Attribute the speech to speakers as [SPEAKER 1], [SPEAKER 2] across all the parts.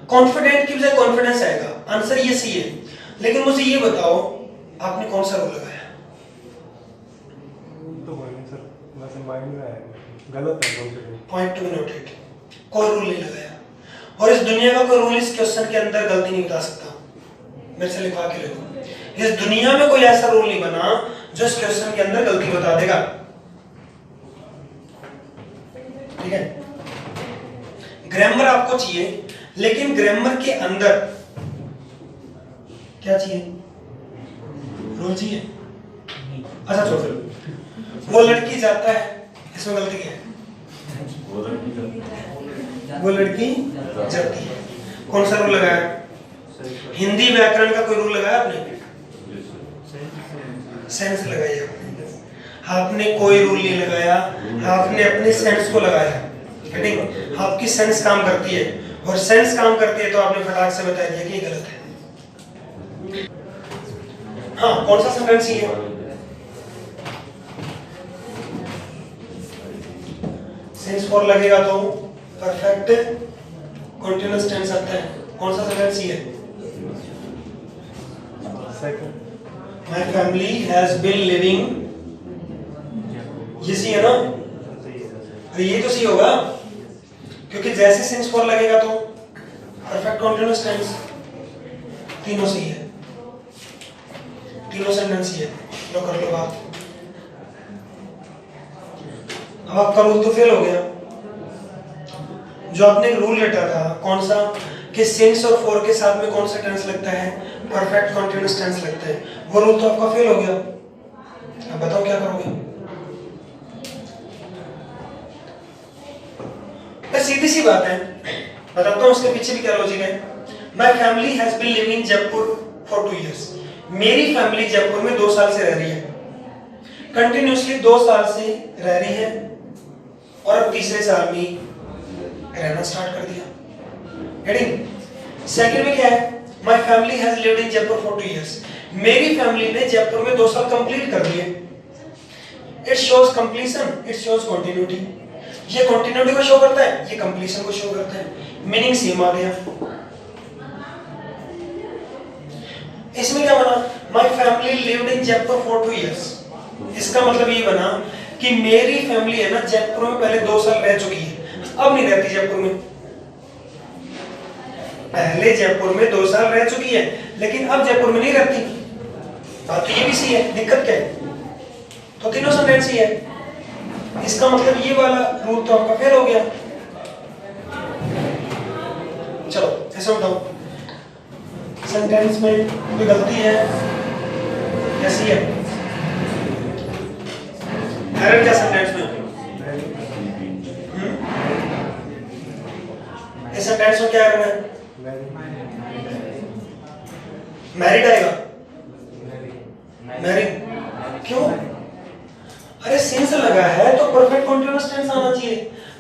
[SPEAKER 1] Confident की बजाय confidence आएगा, आंसर ये सी है। लेकिन मुझे ये बताओ आपने कौन सा रूल लगाया?
[SPEAKER 2] तो बोलिए सर, वैसे माइंड में आया गलत है confident.
[SPEAKER 1] Point to be noted, कोई रूल नहीं लगाया और इस दुनिया का कोई रूल इस क्वेश्चन के अंदर गलती नहीं बता सकता। मेरे से लिखवा के लिखो, इस दुनिया में कोई ऐसा रूल नहीं बना जो इस क्वेश्चन के अंदर गलती बता देगा। ठीक है, ग्रामर आपको चाहिए, लेकिन ग्रामर के अंदर क्या चाहिए? रूल चाहिए। अच्छा छोड़, वो लड़की जाता है, इसमें गलती क्या है? वो लड़की जाती है, कौन सा रूल लगाया? हिंदी व्याकरण का कोई रूल लगाया आपने? सेंस लगाई आपने कोई रूल नहीं लगाया, आपने अपने सेंस को लगाया। ठीक, आपकी सेंस काम करती है और सेंस काम करती है तो आपने फटाक से बता दिया कि ये गलत है। हाँ, कौन सा सेंटेंस ये है? सेंस फॉर लगेगा तो परफेक्ट कंटीन्यूअस टेंस आता है। कौन सा सेंटेंस ये है? My family has been living, ये सी है ना? अरे ये तो सी होगा, क्योंकि जैसे सेंस फॉर लगेगा तो परफेक्ट कंटीन्यूअस टेंस, तीनों सही है, तीनों सेंटेंस ही है। लो कर लो बात। अब आपका रूल तो फेल हो गया। जो आपने एक रूल रटा था, कौन सा? कि सिंस और फॉर के साथ में कौन सा टेंस लगता है? परफेक्ट कंटीन्यूअस टेंस लगता है। वो रूल तो आपका फेल हो गया। अब बताओ क्या करोगे? सीधी सी बात है, बताता हूं उसके पीछे भी क्या लॉजिक है। My family has been living in Jaipur for 2 years। मेरी फैमिली जयपुर में 2 साल से रह रही है, कंटिन्यूअसली 2 साल से रह रही है और अब तीसरे साल में रहना स्टार्ट कर दिया। हेडिंग सेकंड में क्या है? My family has lived in Jaipur for 2 years। मेरी फैमिली ने जयपुर में 2 साल कंप्लीट कर लिए। It shows completion, it shows continuity. ये कंटिन्यूटी को शो करता है, ये कंप्लीशन को शो करता है। मीनिंग सेम आ गया। इसमें क्या बना? My family lived in Jaipur for 2 years। इसका मतलब ये बना कि मेरी फैमिली है ना जयपुर में पहले 2 साल रह चुकी है, अब नहीं रहती जयपुर में। पहले जयपुर में 2 साल रह चुकी है लेकिन अब जयपुर में नहीं रहती। बात तो ये भी सही है, दिक्कत क्या है? तो तीनों सेंटेंस ही है। इसका मतलब ये वाला रूल तो आपका फेल हो गया। चलो ऐसे बताओ, सेंटेंस में कोई गलती है? कैसी है एरर? क्या सेंटेंस में? इस सेंटेंस में क्या एरर है? मैरिड आएगा? मैरिड क्यों? अरे सिंस लगा है तो परफेक्ट कंटीन्यूअस टेंस आना चाहिए।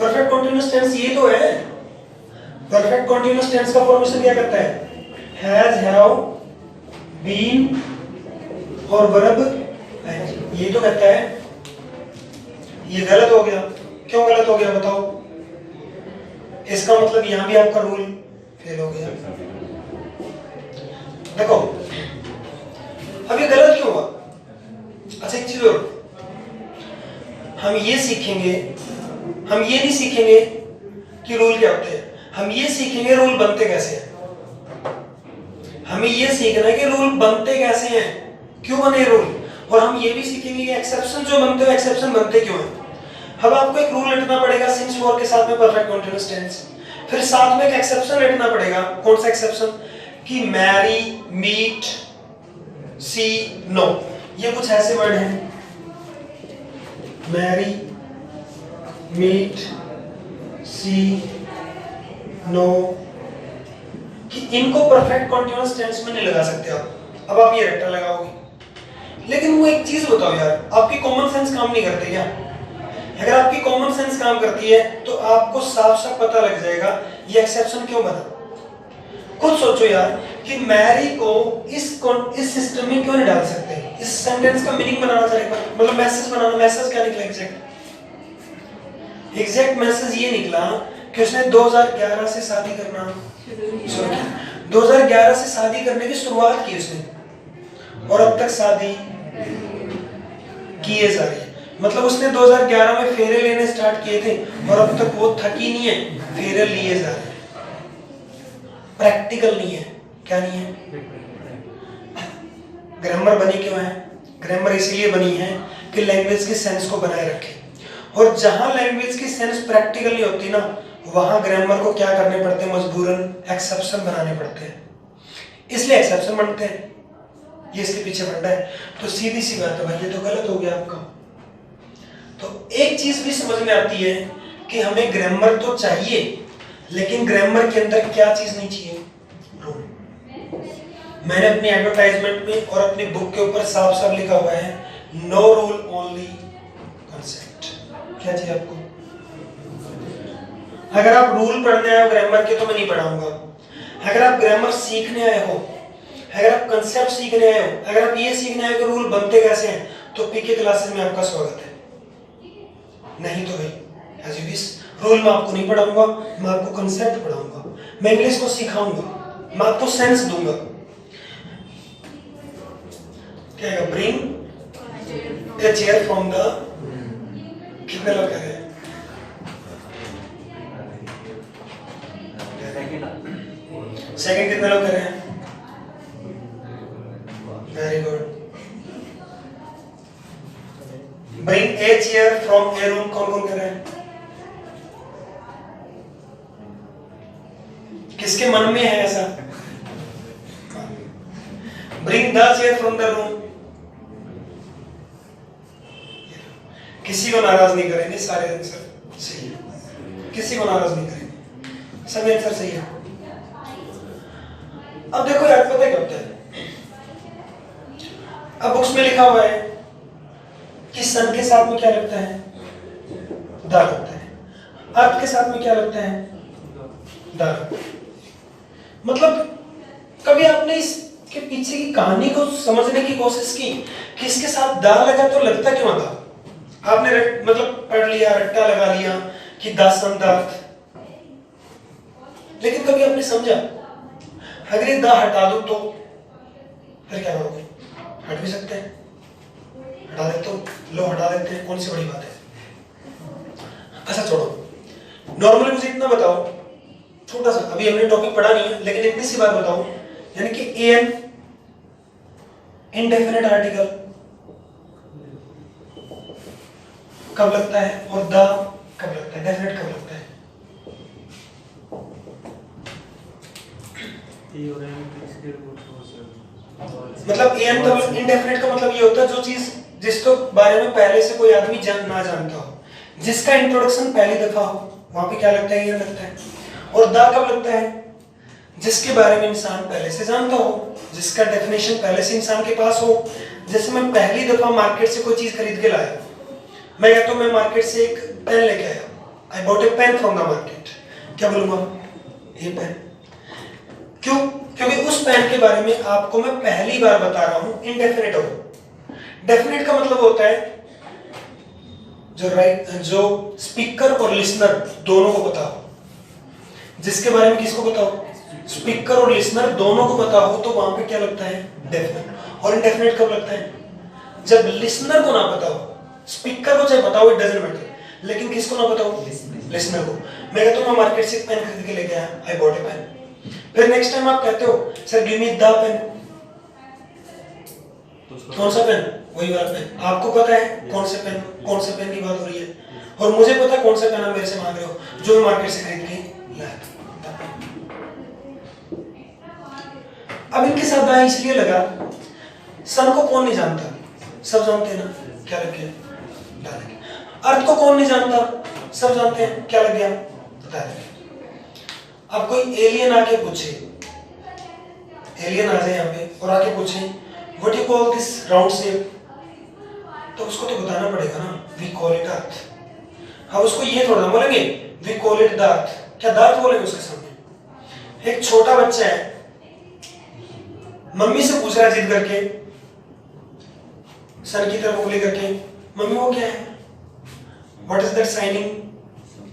[SPEAKER 1] परफेक्ट कंटीन्यूअस टेंस ये तो है। परफेक्ट कंटीन्यूअस टेंस का फॉर्मेशन क्या करता है? हैज, हैव, बीन और वर्ब। ये तो कहता है। ये गलत हो गया। क्यों गलत हो गया बताओ? इसका मतलब यहां भी आपका रूल फेल हो गया। देखो अब ये गलत क्यों हुआ? अच्छा एक चीज और, हम ये सीखेंगे, हम ये नहीं सीखेंगे कि रूल क्या होते हैं, हम ये सीखेंगे रूल बनते कैसे हैं। हमें ये सीखना है कि रूल बनते कैसे हैं, क्यों बने रूल, और हम ये भी सीखेंगे कि एक्सेप्शन जो बनते हैं एक्सेप्शन बनते क्यों हैं। अब आपको एक रूल रटना पड़ेगा सिंस फॉर के साथ में परफेक्ट कंटीन्यूअस टेंस, फिर साथ में एक एक्सेप्शन रटना पड़ेगा। कौन सा एक्सेप्शन? कि मैरी, मीट, सी, नो। ये कुछ ऐसे वर्ड हैं, मैरी, मीट, सी, नो, कि इनको परफेक्ट कंटीन्यूअस टेंस में नहीं लगा सकते आप। अब आप ये रट्टा लगाओगे, लेकिन वो एक चीज बताओ यार, आपकी कॉमन सेंस काम नहीं करती क्या? अगर आपकी कॉमन सेंस काम करती है तो आपको साफ साफ पता लग जाएगा ये एक्सेप्शन क्यों बना। खुद सोचो यार कि मैरी को इस सिस्टम में क्यों नहीं डाल सकते। इस सेंटेंस का मीनिंग बनाना चलेगा, मैसेज बनाना। मैसेज क्या निकला? एग्जैक्ट मैसेज ये निकला कि उसने 2011 से शादी करना शुरू किया। 2011 से शादी करने की शुरुआत की उसने और अब तक शादी किए जा रही है। मतलब उसने 2011 में फेरे लेने स्टार्ट किए थे और अब तक वो थकी नहीं है, फेरे लिए जा रहे हैं। प्रैक्टिकल नहीं है। क्या नहीं है? ग्रामर बनी क्यों है? ग्रामर इसीलिए बनी है कि लैंग्वेज के सेंस को बनाए रखे, और जहां लैंग्वेज की सेंस प्रैक्टिकल नहीं होती ना, वहां ग्रामर को क्या करने पड़ते हैं? मजबूरन एक्सेप्शन बनाने पड़ते हैं। इसलिए एक्सेप्शन बनते हैं, ये इसके पीछे फंडा है। तो सीधी सी बात है भाई, ये तो गलत हो गया आपका। तो एक चीज भी समझ में आती है कि हमें ग्रामर तो चाहिए, लेकिन ग्रामर के अंदर क्या चीज नहीं चाहिए? रूल। मैंने अपनी एडवर्टाइजमेंट में और अपनी बुक के ऊपर साफ साफ लिखा हुआ है, नो रूल ओनली कंसेप्ट। क्या चाहिए आपको? अगर आप रूल पढ़ने आए हो ग्रामर के तो मैं नहीं पढ़ाऊंगा। अगर आप ग्रामर सीखने आए हो, अगर आप कंसेप्ट सीखने आए हो, अगर आप ये सीखने आए हो कि रूल बनते कैसे हैं, तो पीके क्लासेस में आपका स्वागत है। नहीं तो भाई एज यू विश। रूल मैं आपको नहीं पढ़ाऊंगा, मैं आपको कंसेप्ट पढ़ाऊंगा, मैं इंग्लिश को सिखाऊंगा, मैं आपको सेंस दूंगा। क्या है? Bring a chair from the, कितने लोग कह रहे हैं? सेकंड कितने लोग कर रहे हैं? Very good. Bring a chair from A room, कौन कौन कर रहे हैं? किसके मन में है ऐसा? Bring the chair from the room. किसी को नाराज नहीं करेंगे, सारे आंसर सही है, किसी को नाराज नहीं करेंगे, सभी आंसर सही है। अब देखो यार, पता क्या होता है, अब बुक्स में लिखा हुआ है कि सन के साथ में क्या लगता है? दा लगता है। अर्थ के साथ में क्या लगता है? दा। मतलब कभी आपने इसके पीछे की कहानी को समझने की कोशिश की कि इसके साथ दा लगा तो लगता क्यों था? आपने मतलब पढ़ लिया, रट्टा लगा लिया कि दा सन दा अर्थ, लेकिन कभी आपने समझा अगर ये दा हटा दो तो फिर क्या करोगे? हट भी सकते हैं, हटा देते हो, लो हटा देते हैं, कौन सी बड़ी बात है? अच्छा छोड़ो, नॉर्मली मुझे इतना बताओ, छोटा सा, अभी हमने टॉपिक पढ़ा नहीं है, लेकिन इतनी सी बात बताओ, यानी कि एन इनडेफिनेट आर्टिकल कब लगता है और द कब लगता है? डेफिनेट कब लगता है? मतलब एन तब इनडेफिनेट का मतलब ये होता है जो चीज जिसके बारे में पहले से कोई आदमी ना जानता हो, जिसका इंट्रोडक्शन पहली दफा हो, वहां पे क्या लगता है? एन लगता है। और द कब लगता है? जिसके बारे में इंसान पहले से जानता हो, जिसका डेफिनेशन पहले से इंसान के पास हो। जैसे मैं पहली दफा मार्केट से कोई चीज खरीद के लाया, मैं कहता हूं मैं मार्केट से एक पेन लेके आया, I bought a pen from the market, क्या बोलूंगा? ये पेन। क्यों? क्योंकि उस पेन के बारे में आपको मैं पहली बार बता रहा हूं, इनडेफिनेट हो। डेफिनेट का मतलब होता है जो स्पीकर और लिसनर दोनों को पता हो। जिसके बारे में किसको पता हो? स्पीकर और लिसनर दोनों को पता हो, तो वहां पे क्या लगता है? डेफिनेट। और इनडेफिनेट कब लगता है? जब लिसनर को ना पता हो। स्पीकर को चाहे पता हो, इट डजंट मैटर, लेकिन किसको ना पता हो? लिसनर को। मैं कहता हूं मैं मार्केट से पेन खरीद के लेके आया, आई बॉट ए पेन। फिर नेक्स्ट टाइम आप कहते हो sir give me the pen, कौन सा पेन? वही वाला पेन। आपको पता है कौन से पेन की बात हो रही है, और मुझे पता है कौन सा पेन आप मेरे से मांग रहे हो, जो मैं मार्केट से खरीद के लाया। अब इनके साथ दा इसलिए लगा, सन को कौन नहीं जानता? सब जानते हैं ना, क्या लग गया? दा लग गया। अर्थ को कौन नहीं जानता? सब जानते हैं, क्या लग गया? दा लग गया। अब कोई एलियन आके पूछे, एलियन आ जाए यहाँ पे और आके पूछे what you call this round shape, तो उसको तो बताना पड़ेगा ना, वी कॉल इट अर्थ। हाँ, उसको ये थोड़ा बोलेंगे we call it the earth, क्या द अर्थ बोलेंगे उसके सामने? एक छोटा बच्चा है, मम्मी से पूछ रहा है जिद करके, सर की तरफ उंगली करके, मम्मी वो क्या है? What is that signing?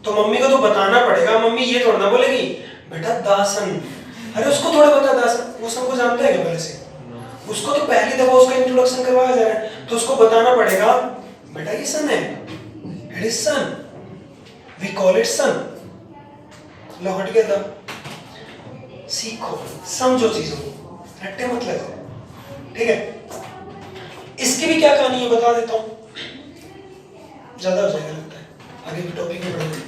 [SPEAKER 1] तो मम्मी को तो बताना पड़ेगा, मम्मी ये थोड़ा ना बोलेगी बेटा दासन, अरे उसको थोड़ा बता दासन, वो सबको जानता है क्या पहले से? उसको तो पहली दफा उसका इंट्रोडक्शन करवाया जा रहा है, तो उसको बताना पड़ेगा बेटा ये सन है, it is sun, we call it sun. लो हट गया था। सीखो, समझो चीजों को, रट्टे मत लगो, ठीक है? इसकी भी क्या कहानी है बता देता हूं, ज्यादा हो जाएगा लगता है, आगे भी टॉपिक में पढ़ेंगे,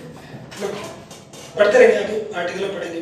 [SPEAKER 1] पढ़ते रहेंगे, आगे आर्टिकल में पढ़ेंगे।